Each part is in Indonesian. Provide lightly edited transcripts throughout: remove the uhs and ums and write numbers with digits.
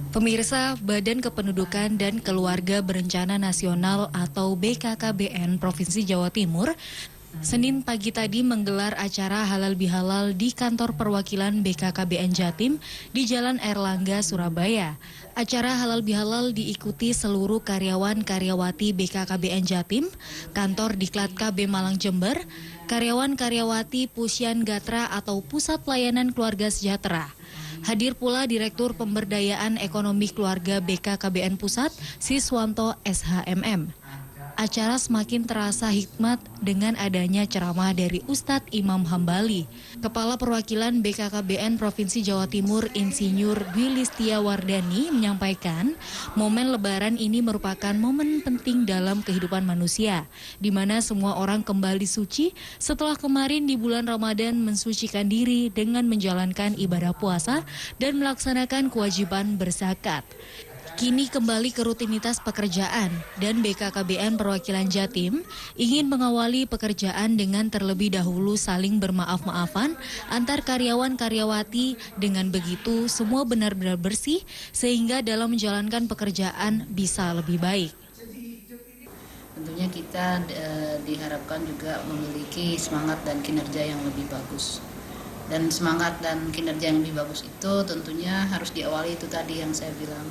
Pemirsa, Badan Kependudukan dan Keluarga Berencana Nasional atau BKKBN Provinsi Jawa Timur Senin pagi tadi menggelar acara halal bihalal di kantor perwakilan BKKBN Jatim di Jalan Erlangga, Surabaya. Acara halal bihalal diikuti seluruh karyawan-karyawati BKKBN Jatim, kantor Diklat KB Malang Jember, karyawan-karyawati Pusyan Gatra atau Pusat Pelayanan Keluarga Sejahtera. Hadir pula Direktur Pemberdayaan Ekonomi Keluarga BKKBN Pusat, Siswanto SHMM. Acara semakin terasa hikmat dengan adanya ceramah dari Ustadz Imam Hambali. Kepala Perwakilan BKKBN Provinsi Jawa Timur Insinyur Dwi Listia Wardani menyampaikan, momen Lebaran ini merupakan momen penting dalam kehidupan manusia, di mana semua orang kembali suci setelah kemarin di bulan Ramadan mensucikan diri dengan menjalankan ibadah puasa dan melaksanakan kewajiban berzakat. Kini kembali ke rutinitas pekerjaan dan BKKBN Perwakilan Jatim ingin mengawali pekerjaan dengan terlebih dahulu saling bermaaf-maafan antar karyawan-karyawati. Dengan begitu semua benar-benar bersih sehingga dalam menjalankan pekerjaan bisa lebih baik. Tentunya kita diharapkan juga memiliki semangat dan kinerja yang lebih bagus. Dan semangat dan kinerja yang lebih bagus itu tentunya harus diawali itu tadi yang saya bilang.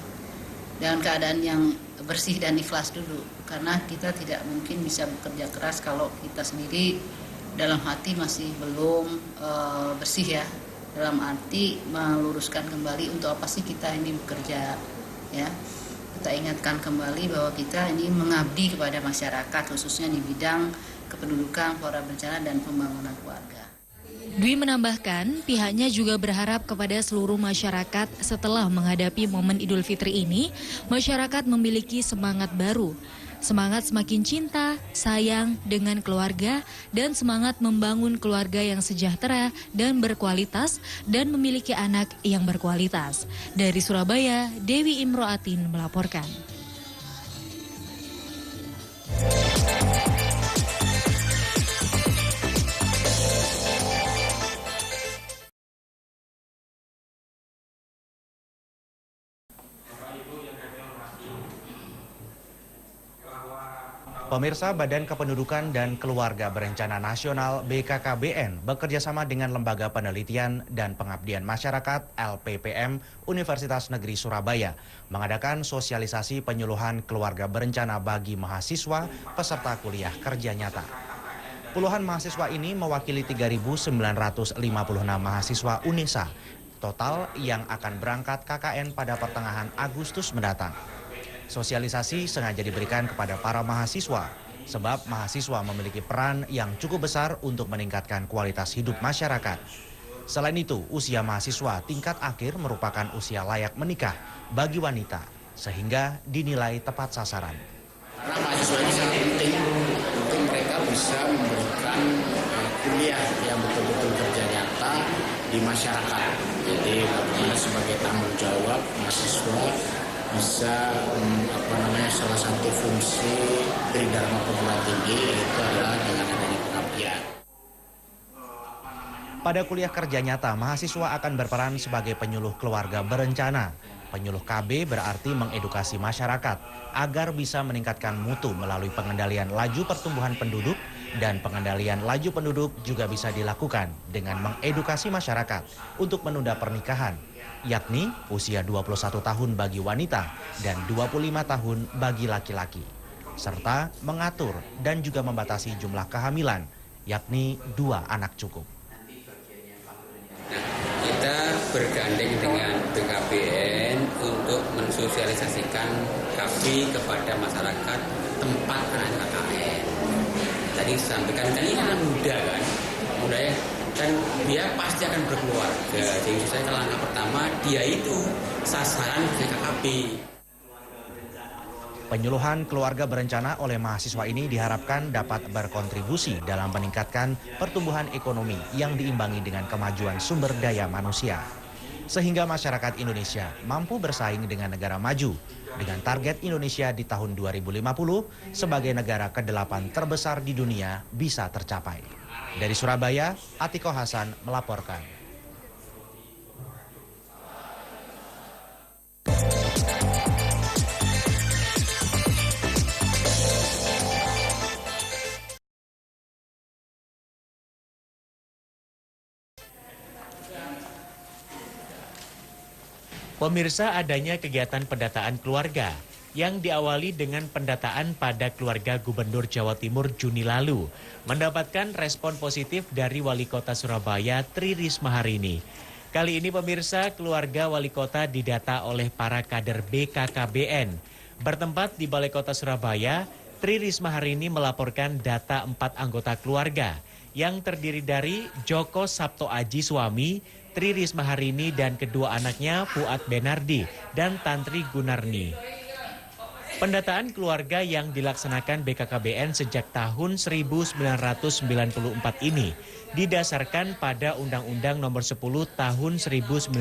Dengan keadaan yang bersih dan ikhlas dulu, karena kita tidak mungkin bisa bekerja keras kalau kita sendiri dalam hati masih belum bersih ya, dalam arti meluruskan kembali untuk apa sih kita ini bekerja ya. Kita ingatkan kembali bahwa kita ini mengabdi kepada masyarakat, khususnya di bidang kependudukan, keluarga berencana dan pembangunan keluarga. Dwi menambahkan, pihaknya juga berharap kepada seluruh masyarakat setelah menghadapi momen Idul Fitri ini, masyarakat memiliki semangat baru. Semangat semakin cinta, sayang dengan keluarga, dan semangat membangun keluarga yang sejahtera dan berkualitas, dan memiliki anak yang berkualitas. Dari Surabaya, Dewi Imroatin melaporkan. Pemirsa, Badan Kependudukan dan Keluarga Berencana Nasional BKKBN bekerjasama dengan Lembaga Penelitian dan Pengabdian Masyarakat LPPM Universitas Negeri Surabaya mengadakan sosialisasi penyuluhan keluarga berencana bagi mahasiswa peserta kuliah kerja nyata. Puluhan mahasiswa ini mewakili 3.956 mahasiswa UNESA total yang akan berangkat KKN pada pertengahan Agustus mendatang. Sosialisasi sengaja diberikan kepada para mahasiswa, sebab mahasiswa memiliki peran yang cukup besar untuk meningkatkan kualitas hidup masyarakat. Selain itu, usia mahasiswa tingkat akhir merupakan usia layak menikah bagi wanita, sehingga dinilai tepat sasaran. Karena mahasiswa ini sangat penting untuk mereka bisa memberikan kuliah yang betul-betul kerja nyata di masyarakat. Jadi bagaimana sebagai tanggung jawab mahasiswa bisa salah satu fungsi dari Dharma Perguruan Tinggi itu adalah dengan adanya pengabdian. Pada kuliah kerja nyata, mahasiswa akan berperan sebagai penyuluh keluarga berencana. Penyuluh KB berarti mengedukasi masyarakat agar bisa meningkatkan mutu melalui pengendalian laju pertumbuhan penduduk, dan pengendalian laju penduduk juga bisa dilakukan dengan mengedukasi masyarakat untuk menunda pernikahan, yakni usia 21 tahun bagi wanita dan 25 tahun bagi laki-laki, serta mengatur dan juga membatasi jumlah kehamilan, yakni 2 anak cukup. Kita bergandeng dengan BKBN untuk mensosialisasikan KABI kepada masyarakat tempat anak KKN. Tadi disampaikan, kan ini anak muda kan, muda ya, dan dia pasti akan berkeluarga. Jadi saya langkah pertama dia itu sasaran BKKB. Penyuluhan keluarga berencana oleh mahasiswa ini diharapkan dapat berkontribusi dalam meningkatkan pertumbuhan ekonomi yang diimbangi dengan kemajuan sumber daya manusia, sehingga masyarakat Indonesia mampu bersaing dengan negara maju dengan target Indonesia di tahun 2050 sebagai negara ke-8 terbesar di dunia bisa tercapai. Dari Surabaya, Atiko Hasan melaporkan. Pemirsa, adanya kegiatan pendataan keluarga yang diawali dengan pendataan pada keluarga Gubernur Jawa Timur Juni lalu mendapatkan respon positif dari Wali Kota Surabaya Tri Risma hari ini. Kali ini pemirsa, keluarga Wali Kota didata oleh para kader BKKBN. Bertempat di Balai Kota Surabaya, Tri Risma hari ini melaporkan data 4 anggota keluarga yang terdiri dari Joko Sabto Aji suami, Tri Risma hari ini dan kedua anaknya Fuad Benardi dan Tantri Gunarni. Pendataan keluarga yang dilaksanakan BKKBN sejak tahun 1994 ini didasarkan pada Undang-Undang Nomor 10 Tahun 1992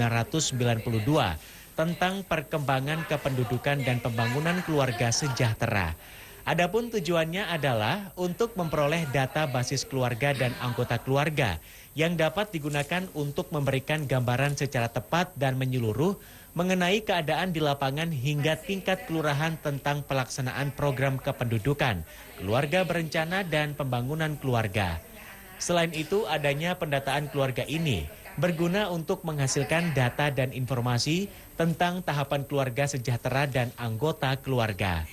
tentang perkembangan kependudukan dan pembangunan keluarga sejahtera. Adapun tujuannya adalah untuk memperoleh data basis keluarga dan anggota keluarga yang dapat digunakan untuk memberikan gambaran secara tepat dan menyeluruh mengenai keadaan di lapangan hingga tingkat kelurahan tentang pelaksanaan program kependudukan, keluarga berencana dan pembangunan keluarga. Selain itu, adanya pendataan keluarga ini berguna untuk menghasilkan data dan informasi tentang tahapan keluarga sejahtera dan anggota keluarga.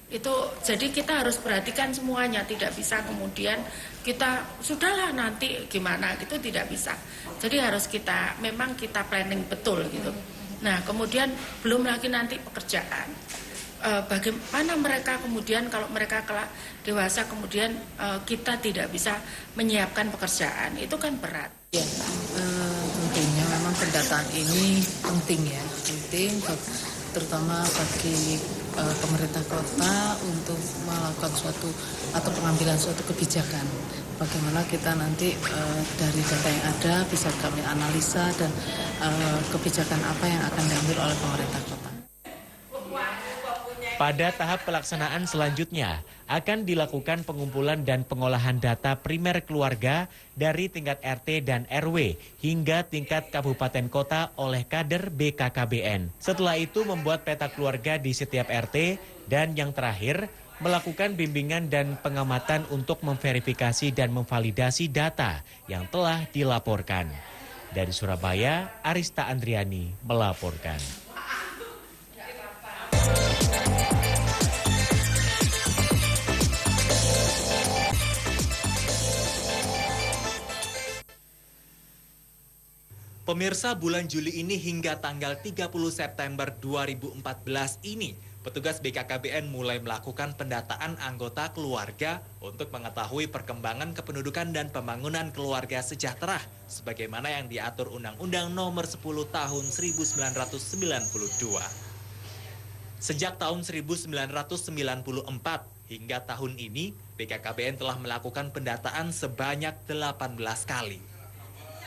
Itu jadi kita harus perhatikan semuanya, tidak bisa kemudian kita sudahlah nanti gimana gitu, tidak bisa. Jadi harus memang kita planning betul gitu. Nah kemudian belum lagi nanti pekerjaan, bagaimana mereka kemudian kalau mereka dewasa kemudian kita tidak bisa menyiapkan pekerjaan, itu kan berat. Ya, tentunya memang pendataan ini penting ya, penting terutama bagi pemerintah kota untuk melakukan suatu atau pengambilan suatu kebijakan. Bagaimana kita nanti dari data yang ada bisa kami analisa dan kebijakan apa yang akan diambil oleh pemerintah kota. Pada tahap pelaksanaan selanjutnya akan dilakukan pengumpulan dan pengolahan data primer keluarga dari tingkat RT dan RW hingga tingkat kabupaten kota oleh kader BKKBN. Setelah itu membuat peta keluarga di setiap RT dan yang terakhir melakukan bimbingan dan pengamatan untuk memverifikasi dan memvalidasi data yang telah dilaporkan. Dari Surabaya, Arista Andriani melaporkan. Pemirsa, bulan Juli ini hingga tanggal 30 September 2014 ini, petugas BKKBN mulai melakukan pendataan anggota keluarga untuk mengetahui perkembangan kependudukan dan pembangunan keluarga sejahtera, sebagaimana yang diatur Undang-Undang Nomor 10 Tahun 1992. Sejak tahun 1994 hingga tahun ini, BKKBN telah melakukan pendataan sebanyak 18 kali.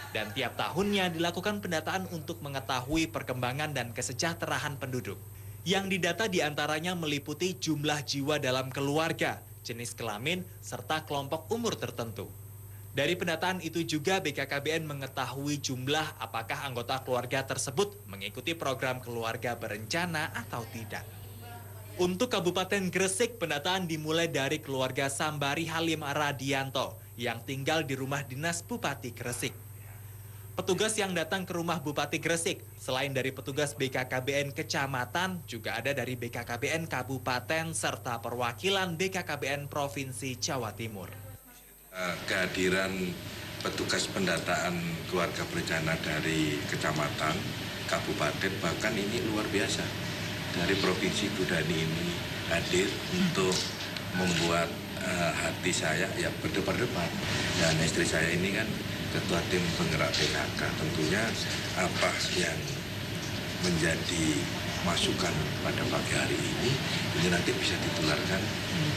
Dan tiap tahunnya dilakukan pendataan untuk mengetahui perkembangan dan kesejahteraan penduduk. Yang didata diantaranya meliputi jumlah jiwa dalam keluarga, jenis kelamin, serta kelompok umur tertentu. Dari pendataan itu juga BKKBN mengetahui jumlah apakah anggota keluarga tersebut mengikuti program keluarga berencana atau tidak. Untuk Kabupaten Gresik, pendataan dimulai dari keluarga Sambari Halim Radianto yang tinggal di rumah dinas Bupati Gresik. Petugas yang datang ke rumah Bupati Gresik, selain dari petugas BKKBN Kecamatan, juga ada dari BKKBN Kabupaten serta perwakilan BKKBN Provinsi Jawa Timur. Kehadiran petugas pendataan keluarga berencana dari kecamatan, kabupaten, bahkan ini luar biasa. Dari Provinsi Budani ini hadir untuk membuat hati saya ya berdebar-debar. Dan istri saya ini kan Ketua Tim Penggerak PKK, tentunya apa yang menjadi masukan pada pagi hari ini nanti bisa ditularkan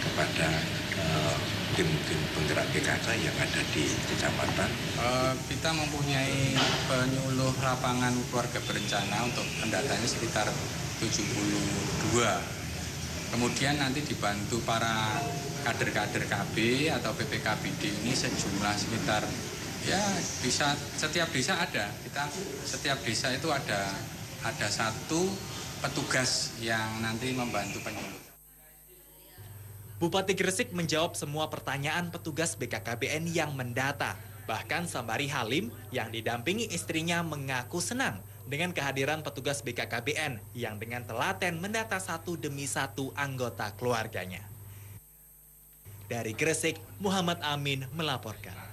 kepada tim-tim penggerak PKK yang ada di kecamatan. Kita mempunyai penyuluh lapangan keluarga berencana untuk pendataannya sekitar 72. Kemudian nanti dibantu para kader-kader KB atau PPKBD ini sejumlah sekitar ya bisa setiap desa ada. Kita setiap desa itu ada ada 1 petugas yang nanti membantu penyuluh. Bupati Gresik menjawab semua pertanyaan petugas BKKBN yang mendata. Bahkan Sambari Halim yang didampingi istrinya mengaku senang dengan kehadiran petugas BKKBN yang dengan telaten mendata 1 demi 1 anggota keluarganya. Dari Gresik, Muhammad Amin melaporkan.